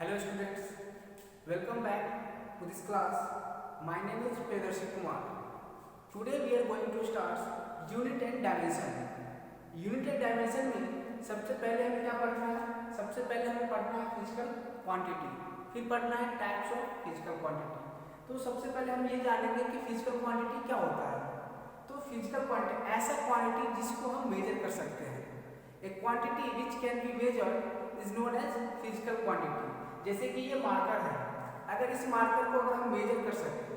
Hello students, welcome back to this class. My name is Priyadarshi Kumar. Today we are going to start unit and dimension. Unit and dimension में सबसे पहले हमें क्या पढ़ना है? सबसे पहले हमें पढ़ना है फिजिकल क्वांटिटी, फिर पढ़ना है टाइप्स ऑफ फिजिकल क्वांटिटी। तो सबसे पहले हम ये जानेंगे कि फिजिकल क्वांटिटी क्या होता है। तो फिजिकल क्वांटिटी ऐसा क्वांटिटी जिसको हम मेजर कर सकते हैं। A quantity which can be measured is known as physical quantity. जैसे कि ये मार्कर है, अगर इस मार्कर को अगर हम मेजर कर सके,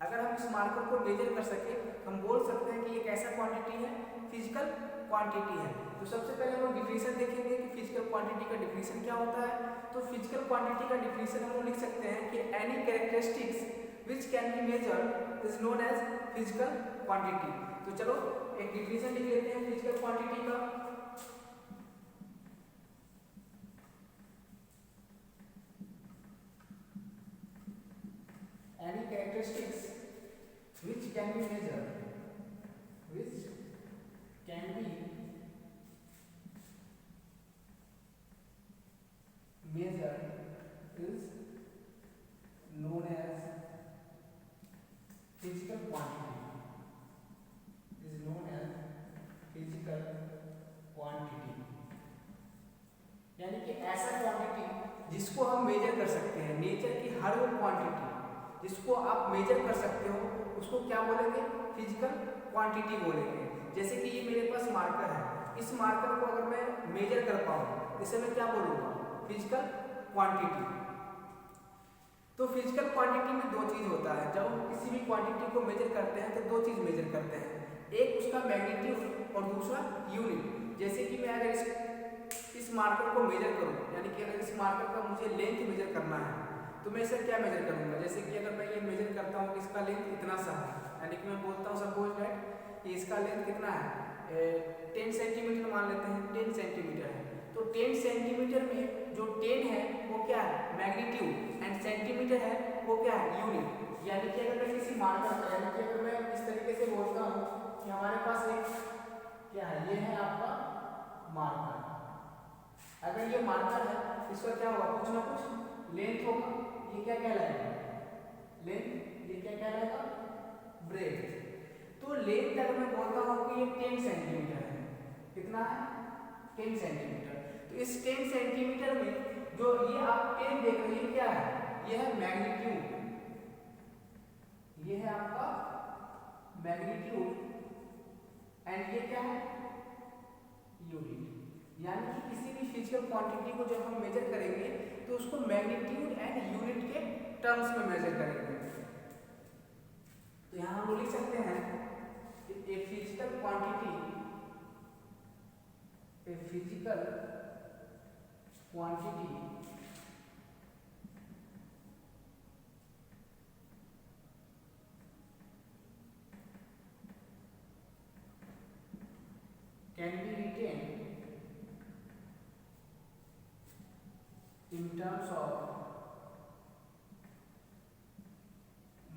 अगर हम इस मार्कर को मेजर कर सके हम बोल सकते हैं कि ये कैसा क्वांटिटी है, फिजिकल क्वांटिटी है। तो सबसे पहले हम डिफिनेशन देखेंगे कि फिजिकल क्वांटिटी का डिफिनेशन क्या होता है। तो फिजिकल क्वांटिटी का डिफिनेशन हम लिख सकते हैं कि any characteristics which can be measured is known as physical quantity. तो चलो एक डिफिनेशन लिख लेते हैं फिजिकल क्वांटिटी का। Any characteristics which can be measured is known as physical quantity. यानी कि ऐसा क्वांटिटी जिसको हम मेजर कर सकते हैं। नेचर की हर वो क्वांटिटी जिसको आप मेजर कर सकते हो उसको क्या बोलेंगे, फिजिकल क्वांटिटी बोलेंगे। जैसे कि ये मेरे पास मार्कर है, इस मार्कर को अगर मैं मेजर कर पाऊँ इसे मैं क्या बोलूँगा, फिजिकल क्वांटिटी। तो फिजिकल क्वांटिटी में दो चीज़ होता है। जब हम किसी भी क्वांटिटी को मेजर करते हैं तो दो चीज़ मेजर करते हैं, एक उसका मैग्नीट्यूड और दूसरा यूनिट। जैसे कि मैं अगर इस मार्कर को मेजर करूँ, यानी कि अगर इस मार्कर का मुझे लेंथ मेजर करना है तो मैं इसे क्या मेजर करूंगा। जैसे कि अगर मैं ये मेजर करता हूँ कि इसका लेंथ इतना सा है, यानी कि मैं बोलता हूँ सपोज दैट कि इसका लेंथ कितना है, 10 सेंटीमीटर मान लेते हैं, 10 सेंटीमीटर है। तो 10 सेंटीमीटर में जो 10 है वो क्या है, मैग्नीट्यूड, एंड सेंटीमीटर है वो क्या है, यूनिट। यानी कि अगर मैं किसी मार्कर का, यानी कि अगर मैं इस तरीके से बोलता हूँ कि हमारे पास एक क्या है, ये है आपका मार्कर। अगर ये मार्कर है इसका क्या होगा, कुछ ना कुछ लेंथ होगा, ये क्या कहलाएगा, लेंथ, ये क्या कहलाएगा, ब्रेथ। तो लेंथ अगर मैं बोलता हूँ कि ये 10 सेंटीमीटर है, कितना है, 10 सेंटीमीटर। तो इस 10 सेंटीमीटर में जो ये आप 10 देख रहे हैं क्या है, ये है मैग्नीट्यूड, ये है आपका मैग्नीट्यूड, एंड ये क्या है, यूनिट। यानी कि किसी भी फिजिकल क्वांटिटी को जब हम मेजर करेंगे तो उसको मैग्नीट्यूड एंड यूनिट के टर्म्स में मेजर करेंगे। तो यहाँ हम लिख सकते हैं कि a physical quantity can be written in terms of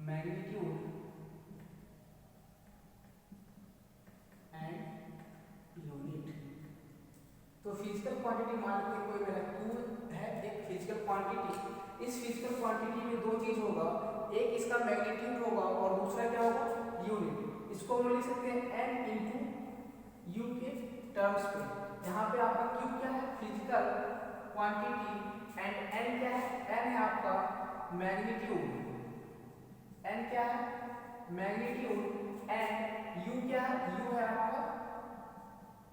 magnitude and unit। तो फिजिकल क्वांटिटी मान लो कोई मेरा Q है, एक फिजिकल क्वांटिटी। इस फिजिकल क्वांटिटी में दो चीज होगा, एक इसका मैग्नीट्यूड होगा और दूसरा क्या होगा, यूनिट। इसको हम लिख सकते हैं n इंटू U के टर्म्स पे। यहाँ पे आपका Q क्या है, फिजिकल क्वांटिटी, एंड n क्या है, n है आपका मैग्नीट्यूड, n क्या है, मैग्नीट्यूड, एंड U क्या है, U है आपका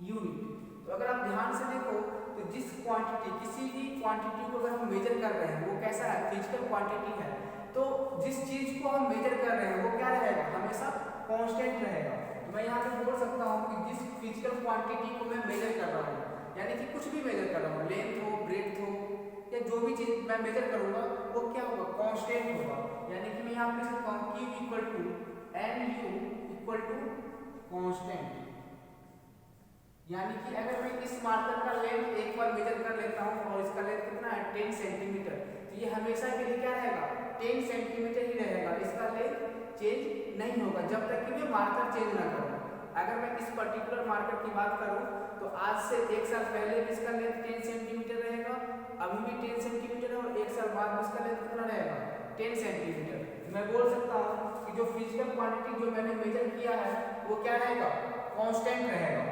यूनिट। तो अगर आप ध्यान से देखो तो जिस क्वांटिटी, किसी भी क्वांटिटी को अगर हम मेजर कर रहे हैं वो कैसा है, फिजिकल क्वांटिटी है। तो जिस चीज को हम मेजर कर रहे हैं वो क्या रहेगा, हमेशा कांस्टेंट रहेगा। तो मैं यहाँ पे बोल सकता हूँ कि जिस फिजिकल क्वांटिटी को मैं मेजर कर रहा हूँ, यानी कि कुछ भी मेजर कर रहा हूँ, लेंथ हो, ब्रेथ हो, या जो भी चीज मैं मेजर करूंगा वो क्या होगा, कांस्टेंट होगा। यानी कि मैं यहाँ पे लिख सकता हूँ Q equal to NU equal to constant. यानी कि अगर मैं इस मार्कर का लेंथ एक बार मेजर कर लेता हूँ और इसका लेंथ कितना है, 10 सेंटीमीटर, तो ये हमेशा के लिए क्या रहेगा, 10 सेंटीमीटर ही रहेगा, इसका लेंथ चेंज नहीं होगा जब तक कि मैं मार्कर चेंज ना करूँ। अगर मैं इस पर्टिकुलर मार्कर की बात करूँ तो आज से 1 साल पहले भी इसका लेंथ 10 सेंटीमीटर रहेगा, अभी भी 10 सेंटीमीटर है, और 1 साल बाद में इसका लेंथ कितना रहेगा 10 सेंटीमीटर। मैं बोल सकता हूँ कि जो फिजिकल क्वांटिटी जो मैंने मेजर किया है वो क्या रहेगा, कांस्टेंट रहेगा।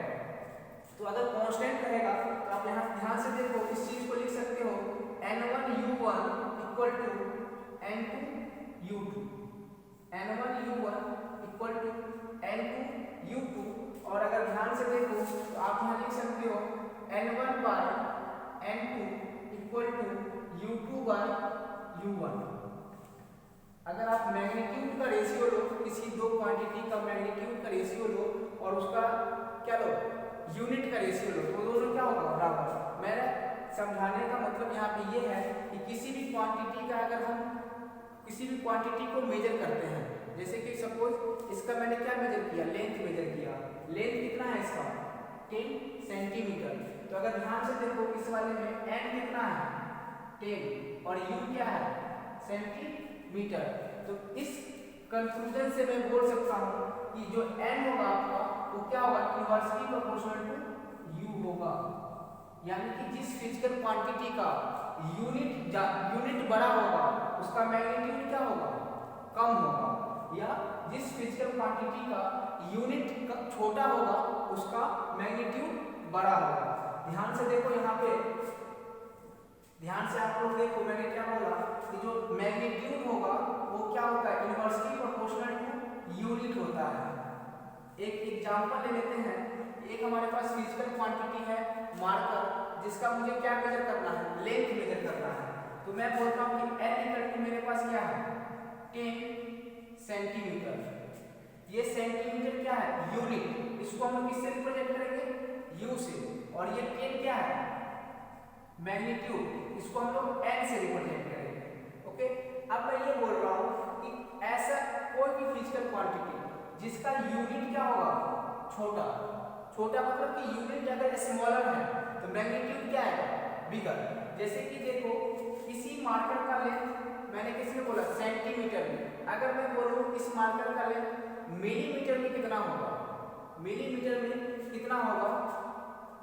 तो अगर कांस्टेंट रहेगा तो आप यहाँ ध्यान से देखो, इस चीज को लिख सकते हो n1u1 equal to n2u2, n1u1 equal to n2u2, और अगर ध्यान से देखो तो आप यहाँ लिख सकते हो n1 bye n2 equal to u2 bye u1। अगर आप मैग्नीट्यूड का रेशियो लो, किसी दो क्वांटिटी का मैग्नीट्यूड का रेशियो लो और उसका क्या लो, यूनिट का रेशियो लो, तो दोनों क्या होगा, बराबर। मेरा समझाने का मतलब यहाँ पे ये है कि किसी भी क्वांटिटी का अगर हम किसी भी क्वांटिटी को मेजर करते हैं, जैसे कि सपोज इसका मैंने क्या मेजर किया, लेंथ मेजर किया, लेंथ कितना है इसका 10 सेंटीमीटर। तो अगर ध्यान से देखो इस वाले में n कितना है 10 और u क्या है सेंटीमीटर। तो इस कंक्लूजन से मैं बोल सकता हूँ कि जो n होगा आपका वो क्या होगा, इनवर्सली प्रोपोर्शनल टू u होगा। यानी कि जिस फिजिकल क्वांटिटी का यूनिट बड़ा होगा उसका मैग्नीट्यूड क्या होगा, कम होगा, या जिस फिजिकल क्वांटिटी का यूनिट छोटा होगा उसका मैग्नीट्यूड बड़ा होगा। ध्यान से देखो यहाँ पे, ध्यान से आप लोग देखो, मैंने क्या बोला कि जो मैग्नीट्यूड होगा वो क्या होता है, इनवर्सली प्रोपोर्शनल टू यूनिट होता है। एक एग्जांपल ले लेते हैं, एक हमारे पास फिजिकल क्वांटिटी है मार्कर, जिसका मुझे क्या मेजर करना है, लेंथ मेजर करना है। तो मैं बोलता हूँ कि n इक्वल टू मेरे पास क्या है 10 सेंटीमीटर। ये सेंटीमीटर क्या है, यूनिट, इसको हम लोग किससे रिप्रेजेंट करेंगे, u से, और ये 10 क्या है मैग्नीट्यूड, इसको हम लोग n से रिप्रेजेंट करेंगे। ओके, अब मैं ये बोल रहा हूँ कि ऐसा कोई भी फिजिकल क्वांटिटी जिसका यूनिट क्या होगा, छोटा, छोटा मतलब कि यूनिट अगर स्मॉलर है तो मैग्नीट्यूड क्या है, बिगर। जैसे कि देखो इसी मार्कर का लेंथ मैंने किसमें बोला, सेंटीमीटर में। अगर मैं बोलूँ इस मार्कर का लेंथ मिलीमीटर में कितना होगा, मिलीमीटर में कितना होगा,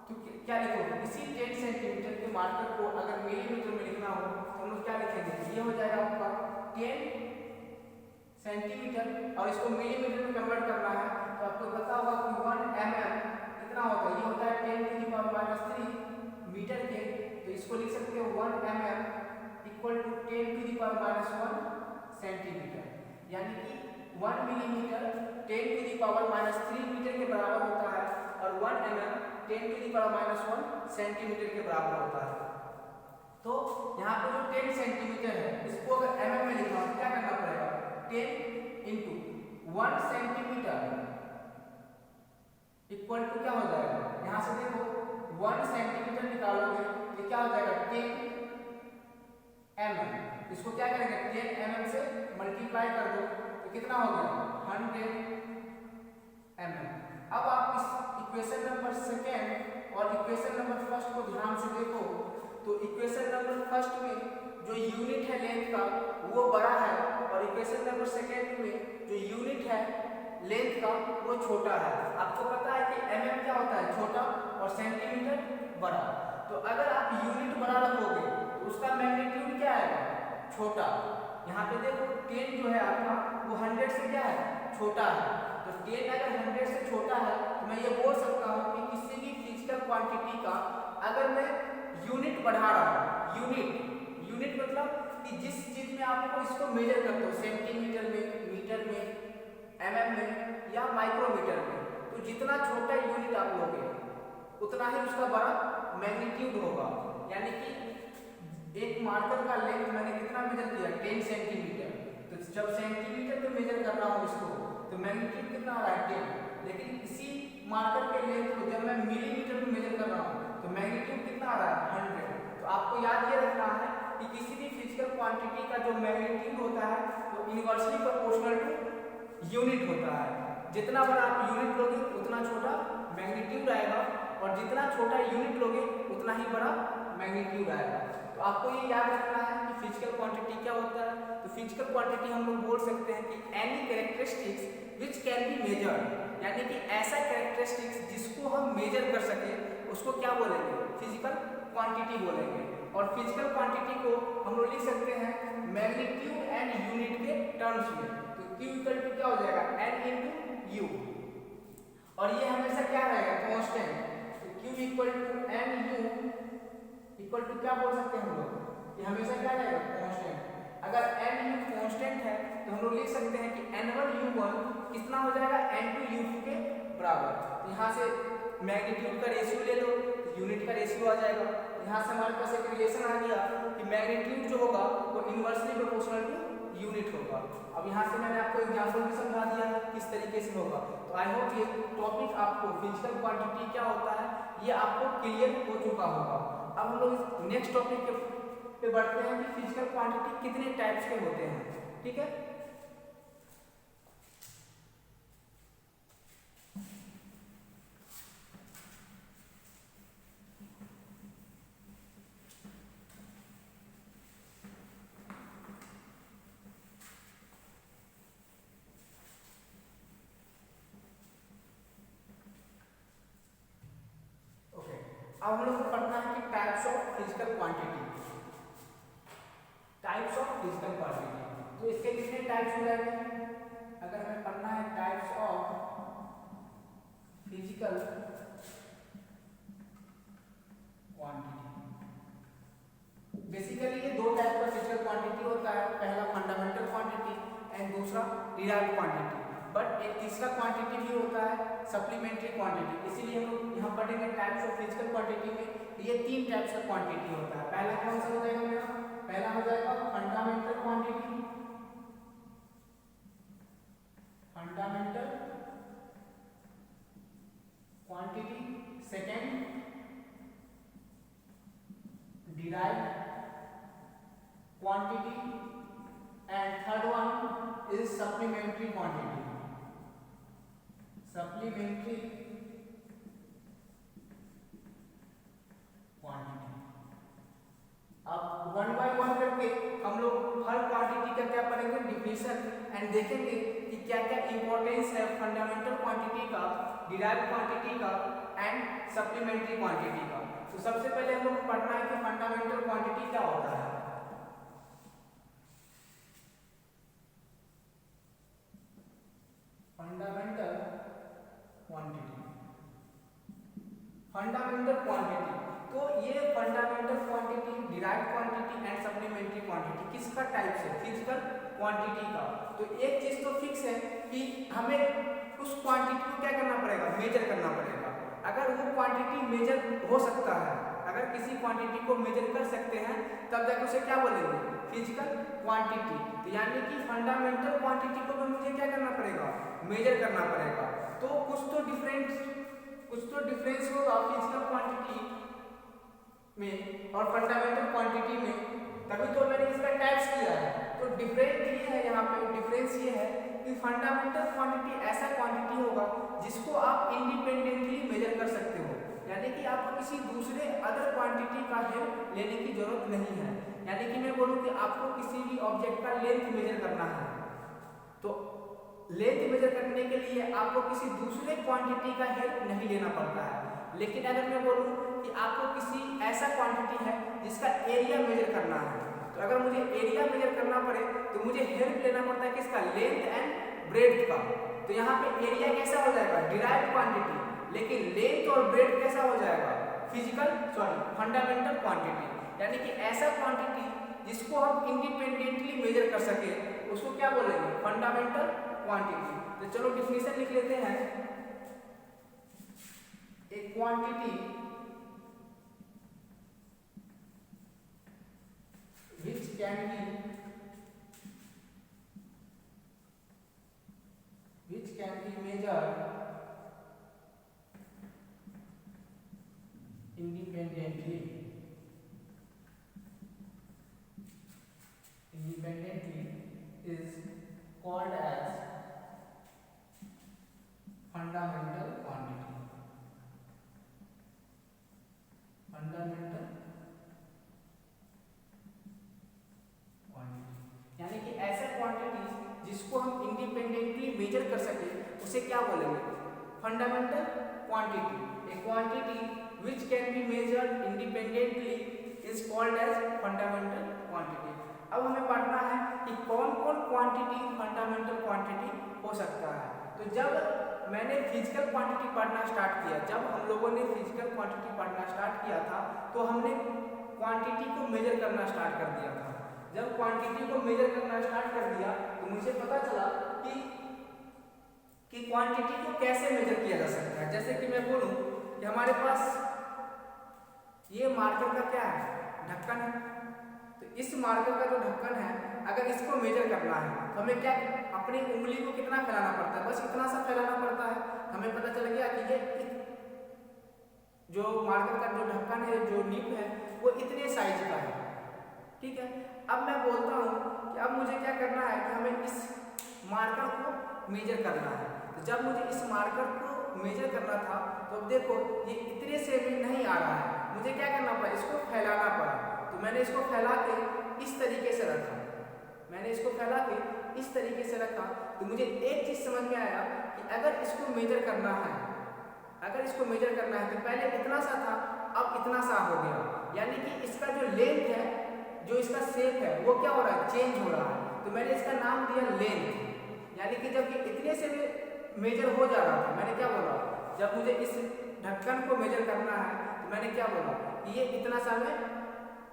तो क्या लिखोगे, इसी 10 सेंटीमीटर के मार्कर को अगर मिलीमीटर में लिखना हो तो हम लोग क्या लिखेंगे, ये हो जाएगा आपका 10 सेंटीमीटर, और इसको मिलीमीटर में कन्वर्ट करना है तो आपको पता होगा कि 1 mm कितना होता है, ये होता है 10 टू द पावर -3 मीटर के। तो इसको लिख सकते हो 1 mm equal to 10 to the power -1 centimetre. यानी कि 1 millimetre 10 to the power -3 metre के बराबर होता है, और 1 mm 10 to the power -1 centimetre के बराबर होता है। तो यहाँ पे जो 10 सेंटीमीटर है इसको अगर mm में लिखना हो तो क्या करना पड़ेगा, 10 इंटू 1 सेंटीमीटर इक्वल टू क्या हो जाएगा, यहाँ से देखो 1 सेंटीमीटर निकालोगे तो क्या हो जाएगा 10 mm। इसको क्या करेंगे, 10 mm से मल्टीप्लाई कर दो तो कितना हो गया 100 mm। अब आप इस इक्वेशन नंबर सेकेंड और इक्वेशन नंबर फर्स्ट को ध्यान से देखो, तो इक्वेशन नंबर फर्स्ट में जो यूनिट है लेंथ का वो बड़ा है, और इक्वेशन नंबर सेकेंड में जो यूनिट है लेंथ का वो छोटा है। आपको पता है कि mm क्या होता है, छोटा, और सेंटीमीटर बड़ा। तो अगर आप यूनिट बड़ा रखोगे तो उसका मैग्नीट्यूड क्या आएगा, छोटा। यहाँ पे देखो 10 जो है आपका वो 100 से क्या है, छोटा है। तो 10 अगर 100 से छोटा है तो मैं ये बोल सकता हूँ कि किसी भी फिजिकल क्वांटिटी का अगर मैं यूनिट बढ़ा रहा हूँ, यूनिट मतलब कि जिस चीज में आपको इसको मेजर करते हो, सेंटीमीटर में, मीटर में, mm में या माइक्रोमीटर में, तो जितना छोटा यूनिट आप लोगे उतना ही उसका बड़ा मैग्नीट्यूड होगा। यानी कि एक मार्कर का लेंथ मैंने कितना मेजर किया 10 सेंटीमीटर, तो जब सेंटीमीटर में मेजर कर रहा हूँ इसको तो मैग्नीट्यूड कितना आ रहा है 10। लेकिन इसी मार्कर के लेंथ को जब मैं मिलीमीटर में मेजर कर रहा हूँ तो मैग्नीट्यूड कितना आ रहा है 100। तो आपको याद ये रखना है कि किसी भी फिजिकल क्वांटिटी का जो मैग्नीट्यूड होता है वो इनवर्सली प्रोपोर्शनल टू यूनिट होता है। जितना बड़ा आप यूनिट लोगे उतना छोटा मैग्नीट्यूड आएगा, और जितना छोटा यूनिट लोगे उतना ही बड़ा मैग्नीट्यूड आएगा। तो आपको ये याद रखना है कि फिजिकल क्वांटिटी क्या होता है। तो फिजिकल क्वांटिटी हम लोग बोल सकते हैं कि any characteristics which can be measured, यानी कि ऐसा कैरेक्टरिस्टिक्स जिसको हम मेजर कर सके, उसको क्या बोलेंगे, फिजिकल क्वांटिटी बोलेंगे। और फिजिकल क्वांटिटी को हम लोग लिख सकते हैं मैग्नीट्यूड एंड यूनिट के टर्म्स में। तो Q इक्वल टू क्या हो जाएगा, N इंटू यू, और ये हमेशा क्या रहेगा, कांस्टेंट। तो Q equal to N U equal to क्या बोल सकते हैं हम लोग, ये हमेशा क्या रहेगा, कांस्टेंट। अगर N यू कांस्टेंट है तो हम लोग लिख सकते हैं कि N1 U1 कितना हो जाएगा, N2 U2 के बराबर। तो यहाँ से मैग्नीट्यूड का रेशियो ले लो, यूनिट का रेशियो आ जाएगा। यहाँ से हमारे पास एक रिलेशन आ गया कि मैग्नीट्यूड जो होगा वो इनवर्सली प्रोपोर्शनल टू यूनिट होगा। अब यहाँ से मैंने आपको एग्जांपल भी समझा दिया किस तरीके से होगा। तो आई होप ये टॉपिक आपको फिजिकल क्वांटिटी क्या होता है ये आपको क्लियर हो चुका होगा। अब हम लोग नेक्स्ट टॉपिक पे बढ़ते हैं कि फिजिकल क्वांटिटी कितने टाइप्स के होते हैं, ठीक है। अब हम लोग को पढ़ना है कि types of physical quantity, types of physical quantity. तो इसके कितने टाइप्स हो जाएंगे, अगर हमें पढ़ना है types of physical quantity, basically ये दो टाइप का फिजिकल क्वांटिटी होता है, पहला फंडामेंटल क्वांटिटी एंड दूसरा डिराइव्ड क्वांटिटी। बट एक तीसरा क्वांटिटी भी होता है सप्लीमेंट्री क्वांटिटी। इसीलिए हम लोग यहाँ पढ़ेंगे टाइप्स ऑफ फिजिकल क्वांटिटी में ये तीन टाइप्स का क्वांटिटी होता है। पहला कौन सा हो जाएगा मेरा, पहला हो जाएगा fundamental quantity, fundamental quantity. Second derived quantity and third one is supplementary quantity, supplementary quantity. अब वन बाय वन करके हम लोग हर क्वांटिटी का क्या पढ़ेंगे, डिफिनेशन, एंड देखेंगे कि क्या क्या इंपॉर्टेंस है फंडामेंटल क्वांटिटी का, डिराइव्ड क्वांटिटी का एंड सप्लीमेंट्री क्वांटिटी का। तो सबसे पहले हम लोग को पढ़ना है कि फंडामेंटल क्वांटिटी क्या होता है। फंडामेंटल क्वांटिटी, फंडामेंटल क्वांटिटी, तो ये fundamental quantity, derived quantity and supplementary quantity किसका टाइप है, फिजिकल क्वांटिटी का। तो एक चीज तो फिक्स है कि हमें उस क्वांटिटी को क्या करना पड़ेगा, मेजर करना पड़ेगा। अगर वो क्वांटिटी मेजर हो सकता है, अगर किसी क्वांटिटी को मेजर कर सकते हैं तब जाकर उसे क्या बोलेंगे, फिजिकल क्वांटिटी। तो यानी कि फंडामेंटल क्वांटिटी को भी मुझे क्या करना पड़ेगा, मेजर करना पड़ेगा। तो कुछ तो डिफरेंस होगा फिजिकल क्वांटिटी में और फंडामेंटल क्वांटिटी में, तभी तो मैंने इसका टाइप्स किया है। तो डिफरेंट ये है, यहाँ पे डिफरेंस ये है कि फंडामेंटल क्वांटिटी ऐसा क्वांटिटी होगा जिसको आप इंडिपेंडेंटली मेजर कर सकते हो, यानी कि आपको किसी दूसरे अदर क्वांटिटी का हेल्प लेने की जरूरत नहीं है। यानी कि मैं बोलूँ कि आपको किसी भी ऑब्जेक्ट का लेंथ मेजर करना है, तो लेंथ मेजर करने के लिए आपको किसी दूसरे क्वांटिटी का हेल्प नहीं लेना पड़ता है। लेकिन अगर मैं बोलूँ कि आपको किसी ऐसा क्वांटिटी है जिसका एरिया मेजर करना है, तो अगर मुझे एरिया मेजर करना पड़े तो मुझे हेल्प लेना पड़ता है किसका, लेंथ एंड ब्रेड्थ का। तो यहाँ पे एरिया कैसा हो जाएगा, डिराइव्ड क्वांटिटी, लेकिन लेंथ और ब्रेड्थ कैसा हो जाएगा, फंडामेंटल क्वांटिटी। यानी कि ऐसा क्वांटिटी जिसको हम इंडिपेंडेंटली मेजर कर सके उसको क्या बोलेंगे, फंडामेंटल क्वांटिटी। तो चलो डिफिनेशन लिख लेते हैं। एक quantity which can be measured independently is called as fundamental quantity, fundamental quantity. यानी कि ऐसा क्वांटिटी जिसको हम इंडिपेंडेंटली मेजर कर सके उसे क्या बोलेंगे, fundamental quantity. A quantity which can be measured independently is called as fundamental quantity। अब हमें पढ़ना है कि कौन कौन क्वांटिटी फंडामेंटल क्वांटिटी हो सकता है। तो जब मैंने फिजिकल क्वांटिटी पढ़ना स्टार्ट किया, जब हम लोगों ने फिजिकल क्वांटिटी पढ़ना स्टार्ट किया था तो हमने क्वांटिटी को मेजर करना स्टार्ट कर दिया था। जब क्वांटिटी को मेजर करना स्टार्ट कर दिया तो मुझे पता चला कि क्वांटिटी को कैसे मेजर किया जा सकता है। जैसे कि मैं बोलूं कि हमारे पास ये मार्कर का क्या है, ढक्कन है। तो इस मार्कर का जो ढक्कन है, अगर इसको मेजर करना है तो हमें क्या अपनी उंगली को कितना फैलाना पड़ता है, बस इतना सा फैलाना पड़ता है। हमें पता चल गया कि ये जो मार्कर का जो ढक्कन है, जो निप है, वो इतने साइज का है। ठीक है, अब मैं बोलता हूँ कि अब मुझे क्या करना है कि हमें इस मार्कर को मेजर करना है। तो जब मुझे इस मार्कर को मेजर करना था तो अब देखो ये इतने से भी नहीं आ रहा है, मुझे क्या करना पड़ा, इसको फैलाना पड़ा। तो मैंने इसको फैला के इस तरीके से रखा, मैंने इसको फैला के इस तरीके से रखा। तो मुझे एक चीज समझ में आया कि अगर इसको मेजर करना है, अगर इसको मेजर करना है तो पहले इतना सा था, अब इतना सा हो गया। यानी कि इसका जो लेंथ है, जो इसका शेप है, वो क्या हो रहा है, चेंज हो रहा है। तो मैंने इसका नाम दिया लेंथ। यानी कि जब ये इतने से मेजर हो जा रहा था, मैंने क्या बोला, जब मुझे इस ढक्कन को मेजर करना है तो मैंने क्या बोला कि ये इतना सा में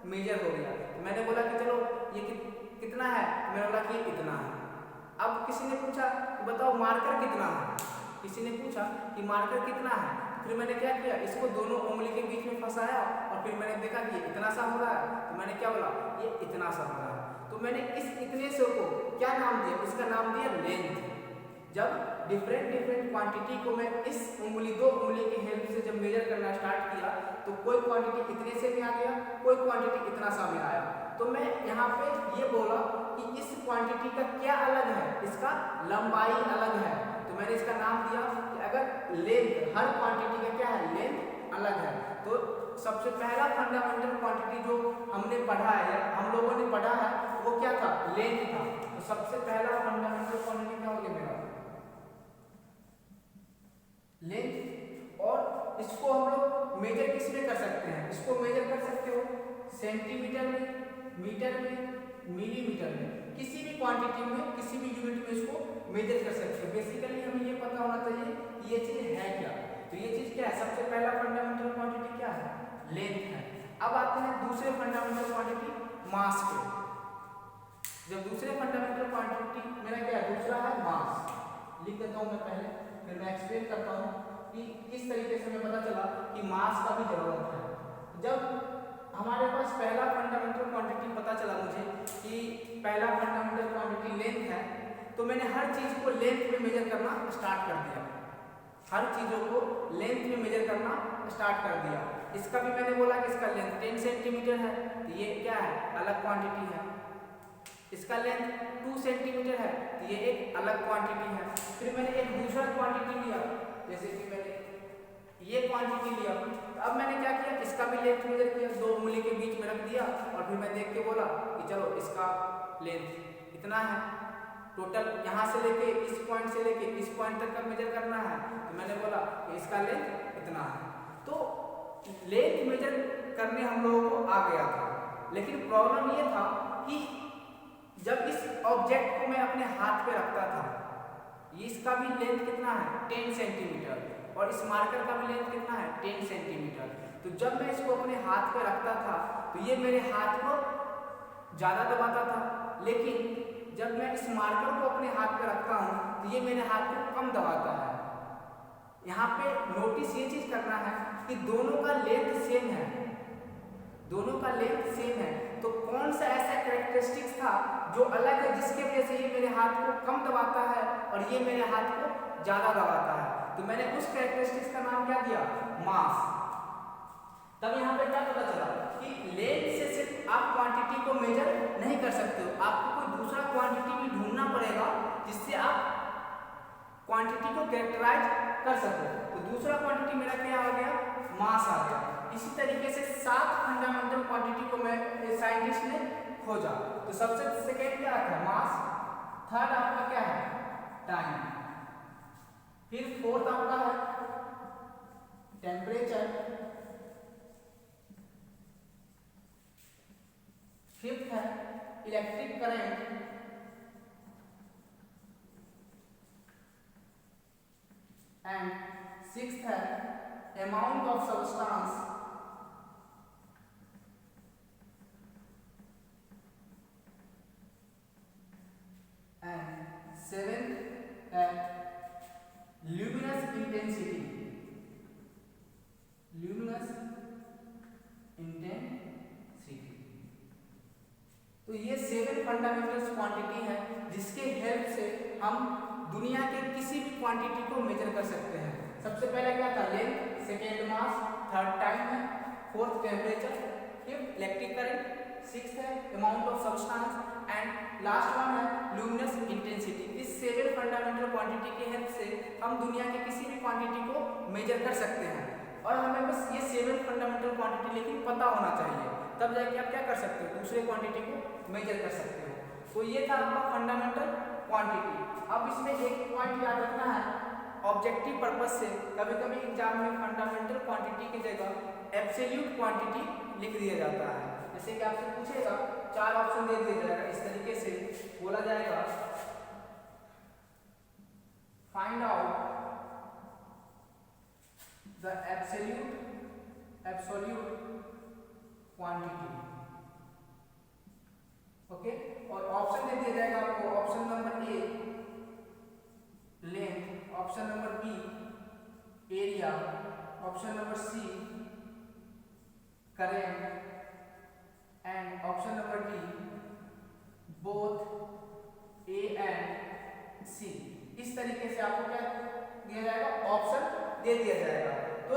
मेजर हो गया। तो मैंने बोला कि चलो ये कितना है, तो मैंने बोला कि ये इतना है। अब किसी ने पूछा कि बताओ मार्कर कितना है, किसी ने पूछा कि मार्कर कितना है। फिर मैंने क्या किया, इसको दोनों उंगली के बीच में फंसाया और फिर मैंने देखा कि इतना सा हो रहा है। तो मैंने क्या बोला, ये इतना सा हो रहा है। तो मैंने इस इतने से को क्या नाम दिया, इसका नाम दिया लेंथ। जब डिफरेंट क्वांटिटी को मैं इस उंगली, दो उंगली की हेल्प से जब मेजर करना स्टार्ट किया तो कोई क्वांटिटी इतने से में आ गया, कोई क्वांटिटी इतना सा में आया। तो मैं यहाँ पे ये बोला कि इस क्वांटिटी का क्या अलग है, इसका लंबाई अलग है। तो मैंने इसका नाम दिया कि अगर लेंथ, हर क्वांटिटी का क्या है, लेंथ अलग है। तो सबसे पहला फंडामेंटल क्वांटिटी जो हमने पढ़ा है, हम लोगों ने पढ़ा है, वो क्या था, लेंथ था। तो सबसे पहला फंडामेंटल क्वांटिटी क्या हो गया मेरा, लेंथ। और इसको हम लोग मेजर किस में कर सकते हैं, इसको मेजर कर सकते हो सेंटीमीटर में, मीटर में, मिलीमीटर में, किसी भी क्वांटिटी में, किसी भी यूनिट में इसको मेजर कर सकते हो। बेसिकली हमें ये पता होना चाहिए कि ये चीज है क्या। तो ये चीज क्या है, सबसे पहला फंडामेंटल क्वांटिटी क्या है, लेंथ है। अब आते हैं दूसरे फंडामेंटल क्वांटिटी, मास पे। जब दूसरे फंडामेंटल क्वांटिटी मेरा क्या है, दूसरा है मास। लिख देता हूं मैं पहले, फिर मैं एक्सप्लेन करता हूं कि किस तरीके से हमें पता चला कि मास का भी जरूरत है। जब हमारे पास पहला फंडामेंटल क्वांटिटी पता चला मुझे कि पहला फंडामेंटल क्वांटिटी लेंथ है, तो मैंने हर चीज को लेंथ में मेजर करना स्टार्ट कर दिया, हर चीजों को लेंथ में मेजर करना स्टार्ट कर दिया। इसका भी मैंने बोला कि इसका लेंथ 10 सेंटीमीटर है, तो ये क्या है, अलग क्वांटिटी है। इसका लेंथ 2 सेंटीमीटर है, तो ये एक अलग क्वांटिटी है। फिर मैंने एक दूसरा क्वांटिटी लिया, जैसे कि मैंने ये क्वांटिटी लिया। तो अब मैंने क्या किया, इसका भी लेंथ मेजर किया, दो उंगली के बीच में रख दिया और फिर मैं देख के बोला कि चलो इसका लेंथ इतना है। टोटल यहाँ से लेके इस पॉइंट से लेके इस पॉइंट तक का मेजर करना है, तो मैंने बोला कि इसका लेंथ इतना है। तो लेंथ मेजर करने हम लोगों को आ गया था, लेकिन प्रॉब्लम ये था कि जब इस ऑब्जेक्ट को मैं अपने हाथ पे रखता था, इसका भी लेंथ कितना है, 10 सेंटीमीटर, और इस मार्कर का भी लेंथ कितना है, 10 सेंटीमीटर। तो जब मैं इसको अपने हाथ पे रखता था तो ये मेरे हाथ को ज़्यादा दबाता था, लेकिन जब मैं इस मार्कर को अपने हाथ पे रखता हूँ तो ये मेरे हाथ को कम दबाता है। यहाँ पे नोटिस ये चीज़ करना है कि दोनों का लेंथ सेम है, दोनों का लेंथ सेम है। तो कौन सा ऐसा कैरेक्टरिस्टिक्स था जो अलग है, जिसके वजह से ये मेरे हाथ को कम दबाता है और ये मेरे हाथ को ज़्यादा दबाता है। तो मैंने उस कैरेक्टरिस्टिक्स का नाम क्या दिया, मास। तब यहाँ पे क्या पता चला कि लेंथ से सिर्फ आप क्वांटिटी को मेजर नहीं कर सकते हो, आपको कोई दूसरा क्वांटिटी भी ढूंढना पड़ेगा जिससे आप क्वांटिटी को कैरेक्टराइज कर सको। तो दूसरा क्वांटिटी मेरा क्या आ गया, मास आ गया। इसी तरीके से 7 फंडामेंटल क्वांटिटी को मैं साइंटिस्ट ने खोजा। तो सबसे सेकेंड क्या था, मास। थर्ड आपका क्या है, टाइम। फिर फोर्थ आपका है temperature. Electric current and sixth है amount of substance and seventh है ल्यूमिनस इंटेंसिटी, ल्यूमिनस इंटेंसिटी। तो ये 7 फंडामेंटल क्वांटिटी है जिसके हेल्प से हम दुनिया के किसी भी क्वांटिटी को मेजर कर सकते हैं। सबसे पहले क्या था, length, second mass, third time है, fourth temperature, fifth electric current, sixth है amount of substance and last one है ल्यूमिनस इंटेंसिटी। इस 7 फंडामेंटल क्वांटिटी की हेल्प से हम दुनिया के किसी भी क्वांटिटी को मेजर कर सकते हैं। और हमें बस ये 7 फंडामेंटल क्वांटिटी लेकिन पता होना चाहिए, तब जाके आप क्या कर सकते हो, दूसरे क्वांटिटी को मेजर कर सकते हो। तो ये था आपका फंडामेंटल क्वांटिटी। अब इसमें एक पॉइंट याद रखना है, ऑब्जेक्टिव पर्पस से कभी कभी एग्जाम में फंडामेंटल क्वांटिटी की जगह एब्सोल्यूट क्वांटिटी लिख दिया जाता है। जैसे कि आपसे पूछेगा, 4 ऑप्शन दे दिया जाएगा, इस तरीके से बोला जाएगा find out the absolute quantity. Okay, और ऑप्शन दे दिया जाएगा आपको, option number A length, option number B area, option number C current and option number D both A and C. इस तरीके से आपको क्या दिया जाएगा, ऑप्शन दे दिया जाएगा। तो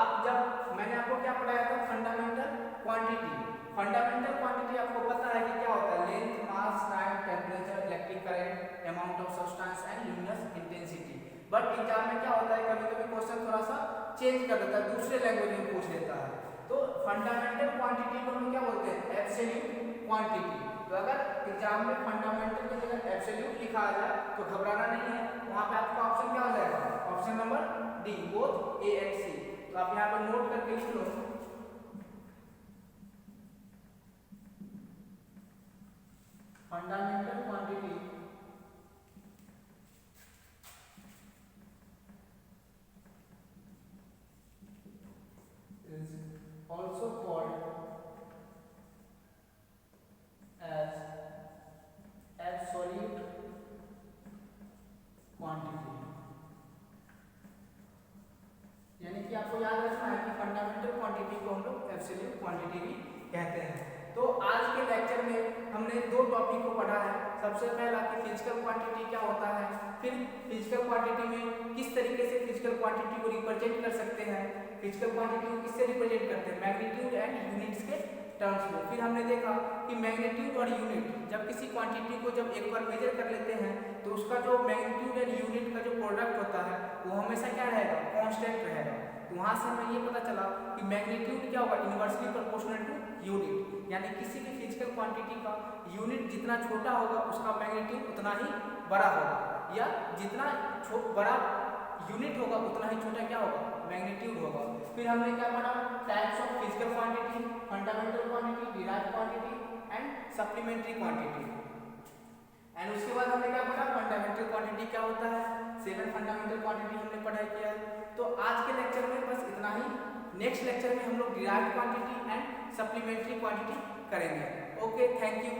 आप जब मैंने आपको क्या पढ़ाया था, फंडामेंटल क्वांटिटी। फंडामेंटल क्वांटिटी आपको पता है कि क्या होता है, length, mass, time, temperature, electric current, amount of substance and luminous intensity. But exam में क्या होता है, कभी कभी क्वेश्चन थोड़ा सा चेंज कर देता है, दूसरे लैंग्वेज में पूछ लेता है। तो फंडामेंटल क्वांटिटी को हम क्या बोलते हैं, एब्सोल्यूट क्वांटिटी। तो अगर एग्जाम में फंडामेंटल की जगह एब्सोल्यूट लिखा आ जाए तो घबराना नहीं है, वहां पे आपका ऑप्शन क्या हो जाएगा, option number D both A and C. तो आप यहाँ पर नोट करके लिख लो, fundamental quantity is also called as absolute quantity। यानी कि आपको याद रखना है कि फंडामेंटल क्वांटिटी को हम लोग एब्सोल्यूट क्वांटिटी भी कहते हैं। तो आज के लेक्चर में हमने 2 टॉपिक को पढ़ा है। सबसे पहला कि फिजिकल क्वांटिटी क्या होता है, फिर फिजिकल क्वांटिटी में किस तरीके से फिजिकल क्वांटिटी को रिप्रेजेंट कर सकते हैं, फिजिकल क्वांटिटी को किससे रिप्रेजेंट करते हैं, मैग्नीट्यूड एंड यूनिट्स के टर्म्स में। फिर हमने देखा कि मैग्नीट्यूड और यूनिट, जब किसी क्वांटिटी को जब एक बार मेजर कर लेते हैं तो उसका जो मैग्नीट्यूड एंड यूनिट का जो प्रोडक्ट होता है वो हमेशा क्या रहेगा, कांस्टेंट रहेगा। तो वहाँ से हमें ये पता चला कि मैग्नीट्यूड क्या होगा, इनवर्सली प्रोपोर्शनल टू यूनिट। यानी किसी भी फिजिकल क्वांटिटी का यूनिट जितना छोटा होगा उसका मैग्नीट्यूड उतना ही बड़ा होगा, या जितना बड़ा यूनिट होगा उतना ही छोटा क्या होगा, मैग्नीट्यूड होगा। फिर हमने क्या पढ़ा, types of physical quantity, fundamental quantity, derived quantity and supplementary quantity. And उसके बाद हमने क्या पढ़ा, फंडामेंटल क्वांटिटी क्या होता है, 7 फंडामेंटल क्वांटिटी हमने पढ़ाई किया है। तो आज के लेक्चर में बस इतना ही। नेक्स्ट लेक्चर में हम लोग derived quantity and supplementary quantity करेंगे। Okay, thank you.